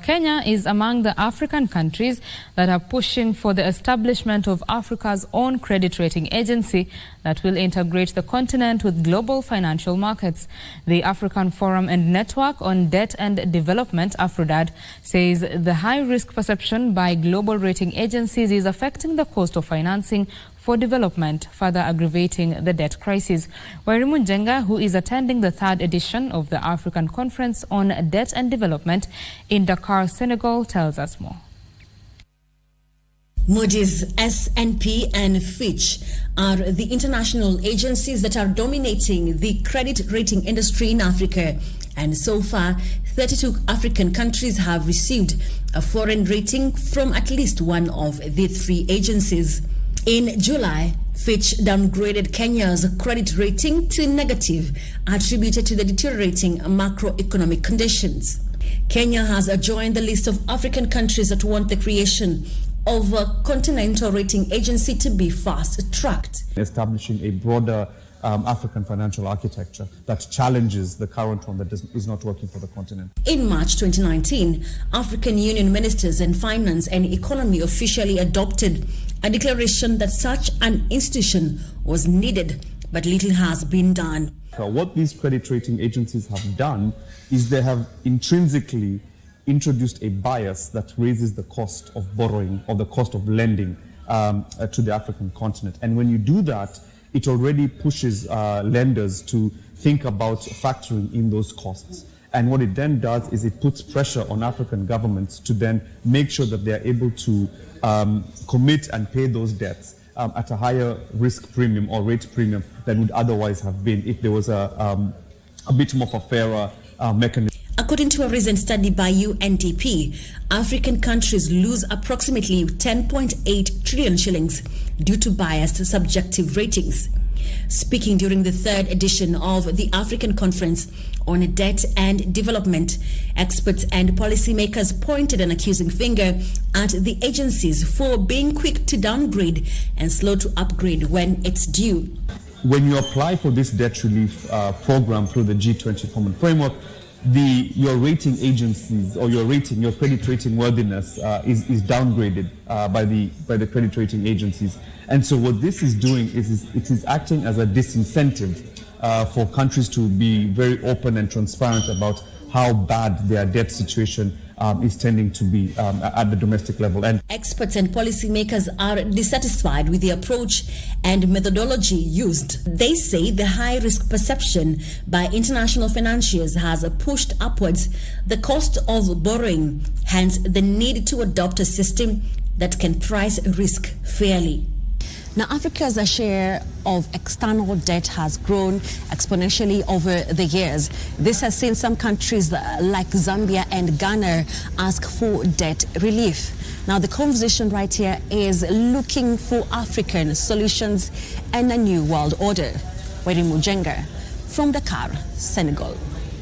Kenya is among the African countries that are pushing for the establishment of Africa's own credit rating agency that will integrate the continent with global financial markets. The African Forum and Network on Debt and Development, AFRODAD, says the high-risk perception by global rating agencies is affecting the cost of financing for development, further aggravating the debt crisis. Wairimu Njenga, who is attending the third edition of the African Conference on Debt and Development in Dakar, Senegal, tells us more. Moody's, S&P and Fitch are the international agencies that are dominating the credit rating industry in Africa. And so far, 32 African countries have received a foreign rating from at least one of the three agencies. In July, Fitch downgraded Kenya's credit rating to negative, attributed to the deteriorating macroeconomic conditions. Kenya has joined the list of African countries that want the creation of a continental rating agency to be fast-tracked. Establishing a broader African financial architecture that challenges the current one that is not working for the continent. In March 2019, African Union ministers and finance and economy officially adopted a declaration that such an institution was needed, but little has been done. What these credit rating agencies have done is they have intrinsically introduced a bias that raises the cost of borrowing or the cost of lending to the African continent. And when you do that, it already pushes lenders to think about factoring in those costs. And what it then does is it puts pressure on African governments to then make sure that they are able to commit and pay those debts at a higher risk premium or rate premium than would otherwise have been if there was a bit more of a fairer mechanism. According to a recent study by UNDP, African countries lose approximately 10.8 trillion shillings due to biased subjective ratings. Speaking during the third edition of the African Conference on Debt and Development, experts and policymakers pointed an accusing finger at the agencies for being quick to downgrade and slow to upgrade when it's due. When you apply for this debt relief program through the G20 Common Framework, your rating agencies or your credit rating worthiness is downgraded by the credit rating agencies. And so what this is doing is it is acting as a disincentive for countries to be very open and transparent about how bad their debt situation is tending to be at the domestic level. And experts and policymakers are dissatisfied with the approach and methodology used. They say the high-risk perception by international financiers has pushed upwards the cost of borrowing, hence the need to adopt a system that can price risk fairly. Now, Africa's share of external debt has grown exponentially over the years. This has seen some countries like Zambia and Ghana ask for debt relief. Now, the conversation right here is looking for African solutions and a new world order. Wairimu Njenga from Dakar, Senegal.